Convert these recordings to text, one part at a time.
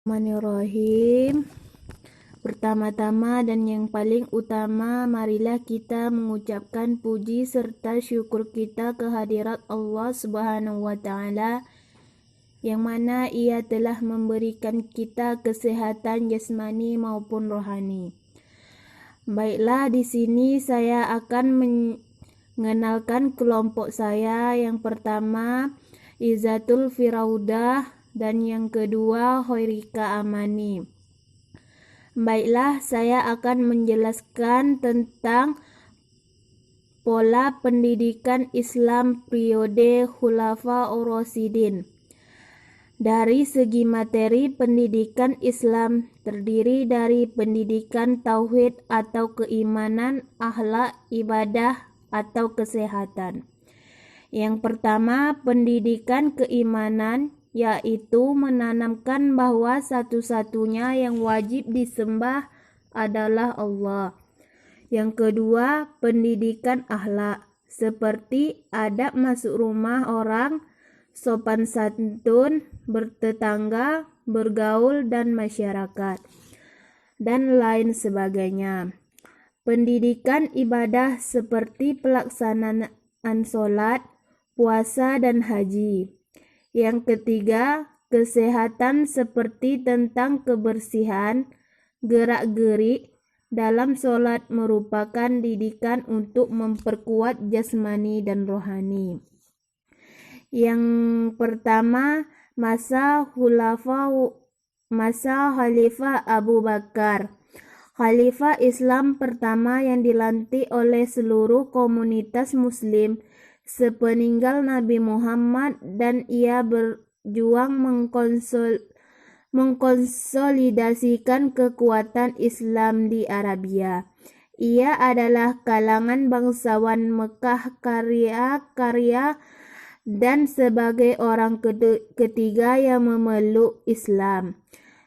Bismillahirrahmanirrahim. Pertama-tama dan yang paling utama, marilah kita mengucapkan puji serta syukur kita kehadirat Allah Subhanahu wa Ta'ala, yang mana Ia telah memberikan kita kesehatan jasmani maupun rohani. Baiklah, di sini saya akan mengenalkan kelompok saya. Yang pertama, Izzatul Firaudah, dan yang kedua Hoirika Amani. Baiklah, saya akan menjelaskan tentang pola pendidikan Islam periode Khulafaur Rasyidin. Dari segi materi, pendidikan Islam terdiri dari pendidikan tauhid atau keimanan, akhlak, ibadah atau kesehatan. Yang pertama, pendidikan keimanan, yaitu menanamkan bahwa satu-satunya yang wajib disembah adalah Allah. Yang kedua, pendidikan akhlak, seperti adab masuk rumah orang, sopan santun, bertetangga, bergaul, dan masyarakat, dan lain sebagainya. Pendidikan ibadah seperti pelaksanaan sholat, puasa, dan haji. Yang ketiga, kesehatan seperti tentang kebersihan, gerak-gerik dalam sholat merupakan didikan untuk memperkuat jasmani dan rohani. Yang pertama, masa Khalifah Abu Bakar. Khalifah Islam pertama yang dilantik oleh seluruh komunitas muslim sepeninggal Nabi Muhammad, dan ia berjuang mengkonsolidasikan kekuatan Islam di Arabia. Ia adalah kalangan bangsawan Mekah karya dan sebagai orang ketiga yang memeluk Islam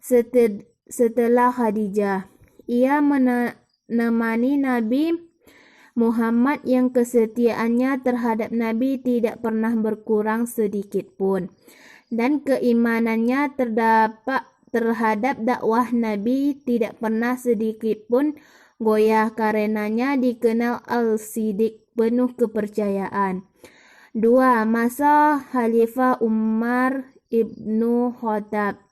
setelah Khadijah. Ia menemani Nabi Muhammad yang kesetiaannya terhadap Nabi tidak pernah berkurang sedikit pun, dan keimanannya terhadap dakwah Nabi tidak pernah sedikit pun goyah, karenanya dikenal Al-Siddiq, penuh kepercayaan. 2. Masa Khalifah Umar ibnu Khattab.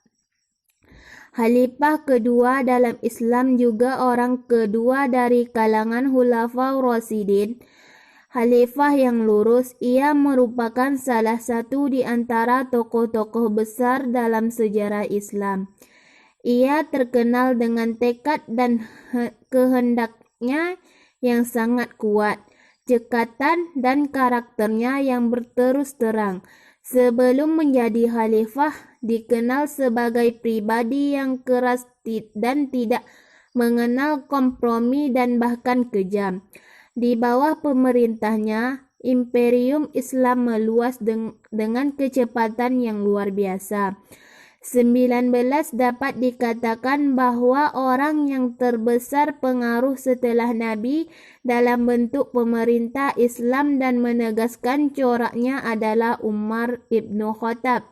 Khalifah kedua dalam Islam, juga orang kedua dari kalangan Khulafaur Rasyidin, khalifah yang lurus. Ia merupakan salah satu di antara tokoh-tokoh besar dalam sejarah Islam. Ia terkenal dengan tekad dan kehendaknya yang sangat kuat, cekatan dan karakternya yang berterus terang. Sebelum menjadi khalifah, dikenal sebagai pribadi yang keras dan tidak mengenal kompromi dan bahkan kejam. Di bawah pemerintahnya, imperium Islam meluas dengan kecepatan yang luar biasa. 19 dapat dikatakan bahwa orang yang terbesar pengaruh setelah Nabi dalam bentuk pemerintah Islam dan menegaskan coraknya adalah Umar ibnu Khattab.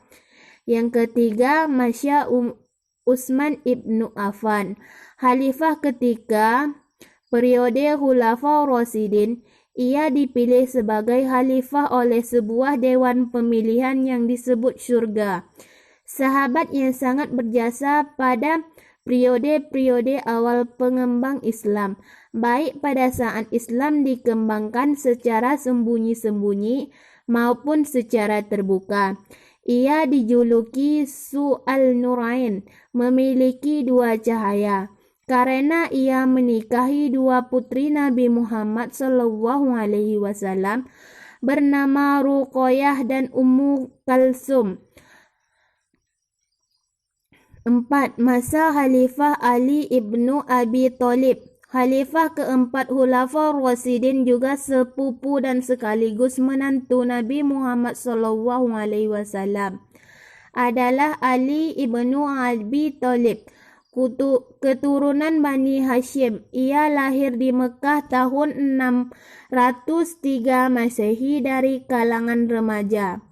Yang ketiga, Masya Utsman ibnu Affan. Khalifah ketiga periode Khulafaur Rasyidin. Ia dipilih sebagai khalifah oleh sebuah dewan pemilihan yang disebut syurga. Sahabat yang sangat berjasa pada periode-periode awal pengembang Islam, baik pada saat Islam dikembangkan secara sembunyi-sembunyi maupun secara terbuka. Ia dijuluki Su'al Nurain, memiliki dua cahaya, karena ia menikahi dua putri Nabi Muhammad SAW bernama Ruqayyah dan Ummu Kalsum. 4. Masa Khalifah Ali ibnu Abi Thalib. Khalifah keempat Khulafaur Rasyidin, juga sepupu dan sekaligus menantu Nabi Muhammad SAW, adalah Ali ibnu Abi Thalib, keturunan Bani Hashim. Ia lahir di Mekah tahun 603 Masehi dari kalangan remaja.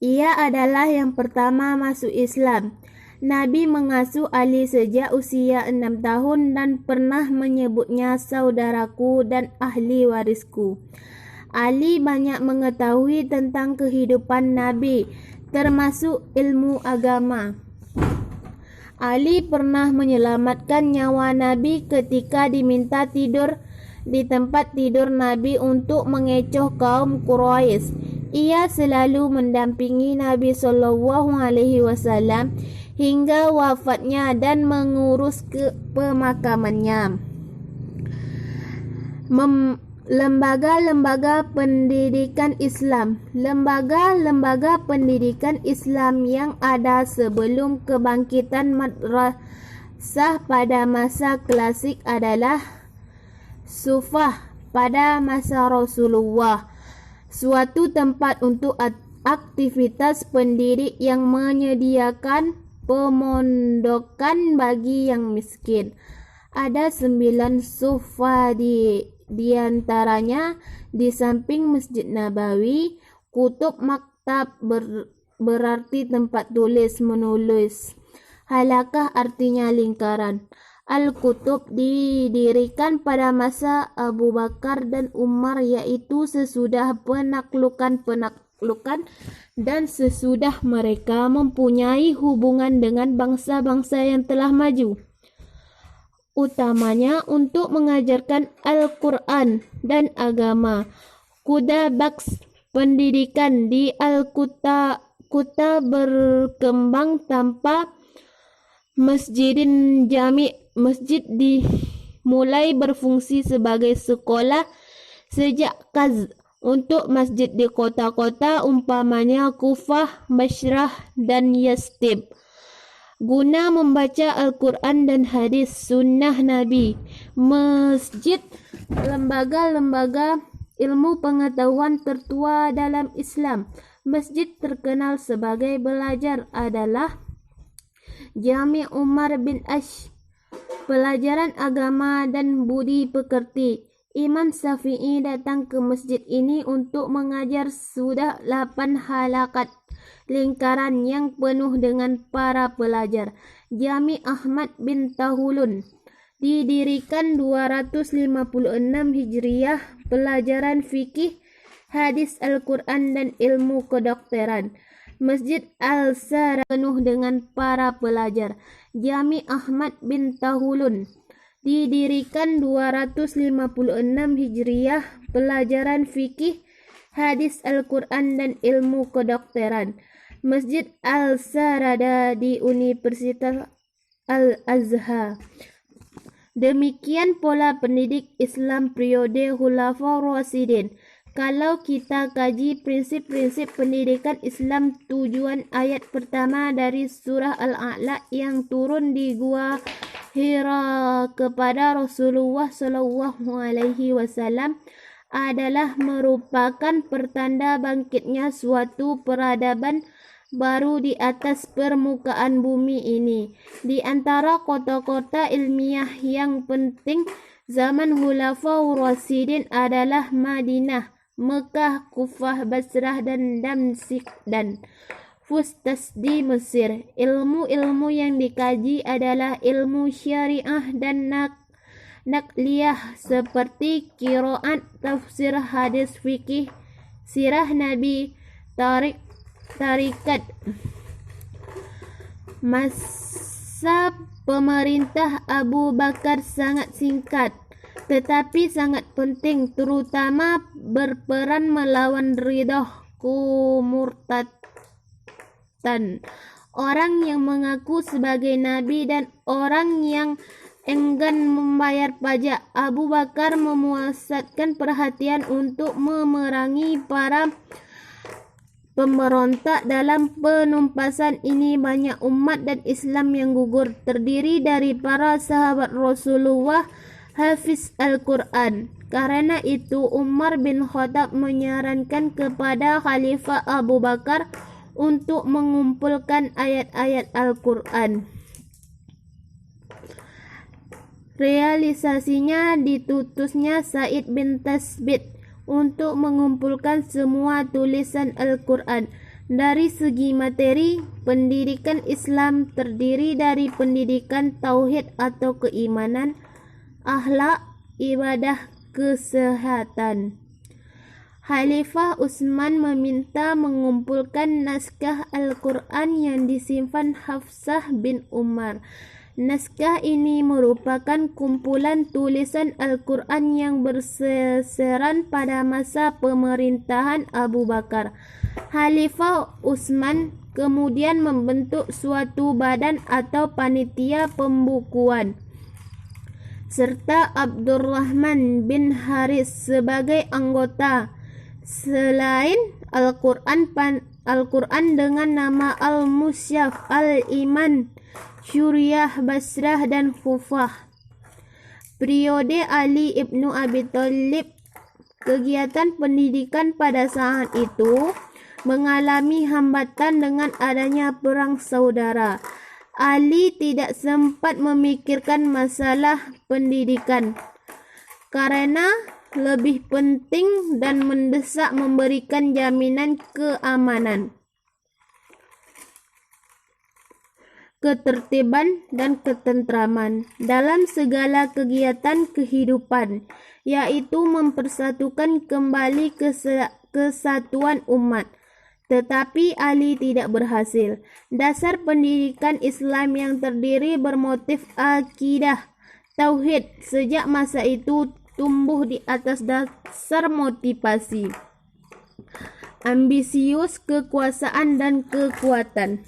Ia adalah yang pertama masuk Islam. Nabi mengasuh Ali sejak usia 6 tahun dan pernah menyebutnya saudaraku dan ahli warisku. Ali banyak mengetahui tentang kehidupan Nabi, termasuk ilmu agama. Ali pernah menyelamatkan nyawa Nabi ketika diminta tidur di tempat tidur Nabi untuk mengecoh kaum Quraisy. Ia selalu mendampingi Nabi SAW hingga wafatnya dan mengurus ke pemakamannya. Lembaga-lembaga pendidikan Islam. Lembaga-lembaga pendidikan Islam yang ada sebelum kebangkitan madrasah pada masa klasik adalah Sufah pada masa Rasulullah, suatu tempat untuk aktivitas pendidik yang menyediakan pemondokan bagi yang miskin. Ada 9 sufah di antaranya di samping Masjid Nabawi. Kutub maktab berarti tempat tulis menulis. Halakah artinya lingkaran. Al-Kutub didirikan pada masa Abu Bakar dan Umar, yaitu sesudah penaklukan dan sesudah mereka mempunyai hubungan dengan bangsa-bangsa yang telah maju, utamanya untuk mengajarkan Al-Quran dan agama. Kudabaks pendidikan di Al-Kuta berkembang tanpa Masjidin Jami'. Masjid dimulai berfungsi sebagai sekolah sejak Qaz. Untuk masjid di kota-kota umpamanya Kufah, Basrah dan Yasrib, guna membaca Al-Quran dan hadis sunnah Nabi. Masjid, lembaga-lembaga ilmu pengetahuan tertua dalam Islam. Masjid terkenal sebagai belajar adalah Jami' Umar bin Ash, pelajaran agama dan budi pekerti. Imam Syafi'i datang ke masjid ini untuk mengajar. Sudah 8 halakat lingkaran yang penuh dengan para pelajar. Jami' Ahmad bin Tahulun didirikan 256 Hijriah, pelajaran fikih, hadis Al-Quran dan ilmu kedokteran. Masjid Al-Sara penuh dengan para pelajar. Jami' Ahmad bin Tahulun didirikan 256 Hijriah, pelajaran fikih, hadis Al-Quran dan ilmu kedokteran. Masjid Al-Sarada di Universitas Al-Azhar. Demikian pola pendidik Islam periode Khulafaur Rasyidin. Kalau kita kaji prinsip-prinsip pendidikan Islam, tujuan ayat pertama dari surah Al-A'la yang turun di Gua Hira kepada Rasulullah SAW adalah merupakan pertanda bangkitnya suatu peradaban baru di atas permukaan bumi ini. Di antara kota-kota ilmiah yang penting zaman Khulafaur Rasyidin adalah Madinah, Mekah, Kufah, Basrah dan Damsyik dan Fustas di Mesir. Ilmu-ilmu yang dikaji adalah ilmu syariah dan nakliyah seperti qiraat, tafsir, hadis, fikih, sirah Nabi, tarikat. Masa pemerintah Abu Bakar sangat singkat tetapi sangat penting, terutama berperan melawan ridah kumurtatan, orang yang mengaku sebagai nabi dan orang yang enggan membayar pajak. Abu Bakar memusatkan perhatian untuk memerangi para pemberontak. Dalam penumpasan ini banyak umat dan Islam yang gugur, terdiri dari para sahabat Rasulullah, Hafiz Al-Quran. Karena itu Umar bin Khattab menyarankan kepada Khalifah Abu Bakar untuk mengumpulkan ayat-ayat Al-Quran. Realisasinya ditutusnya Said bin Tasbit untuk mengumpulkan semua tulisan Al-Quran. Dari segi materi, pendidikan Islam terdiri dari pendidikan tauhid atau keimanan, akhlak, ibadah, kesehatan. Khalifah Utsman meminta mengumpulkan naskah Al-Quran yang disimpan Hafsah bin Umar. Naskah ini merupakan kumpulan tulisan Al-Quran yang berseraran pada masa pemerintahan Abu Bakar. Khalifah Utsman kemudian membentuk suatu badan atau panitia pembukuan serta Abdurrahman bin Haris sebagai anggota. Selain Al-Quran dengan nama Al-Mushaf, Al-Iman, Syuriah, Basrah, dan Kufah. Periode Ali ibnu Abi Thalib, kegiatan pendidikan pada saat itu mengalami hambatan dengan adanya perang saudara. Ali tidak sempat memikirkan masalah pendidikan karena lebih penting dan mendesak memberikan jaminan keamanan, ketertiban, dan ketentraman dalam segala kegiatan kehidupan, yaitu mempersatukan kembali kesatuan umat. Tetapi Ali tidak berhasil. Dasar pendidikan Islam yang terdiri bermotif akidah tauhid sejak masa itu tumbuh di atas dasar motivasi ambisius, kekuasaan, dan kekuatan.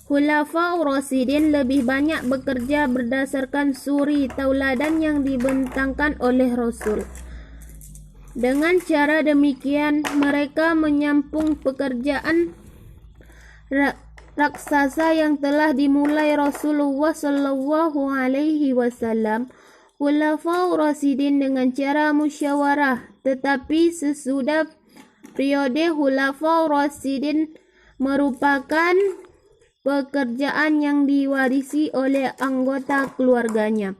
Khulafaur Rasyidin lebih banyak bekerja berdasarkan suri tauladan yang dibentangkan oleh Rasul. Dengan cara demikian, mereka menyampung pekerjaan raksasa yang telah dimulai Rasulullah Shallallahu Alaihi Wasallam. Khulafaur Rasyidin dengan cara musyawarah, tetapi sesudah periode Khulafaur Rasyidin merupakan pekerjaan yang diwarisi oleh anggota keluarganya,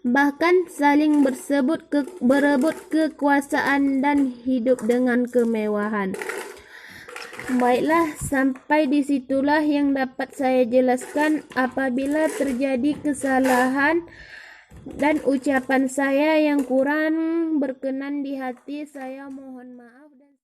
bahkan saling berebut kekuasaan dan hidup dengan kemewahan. Baiklah, sampai disitulah yang dapat saya jelaskan. Apabila terjadi kesalahan dan ucapan saya yang kurang berkenan di hati, saya mohon maaf.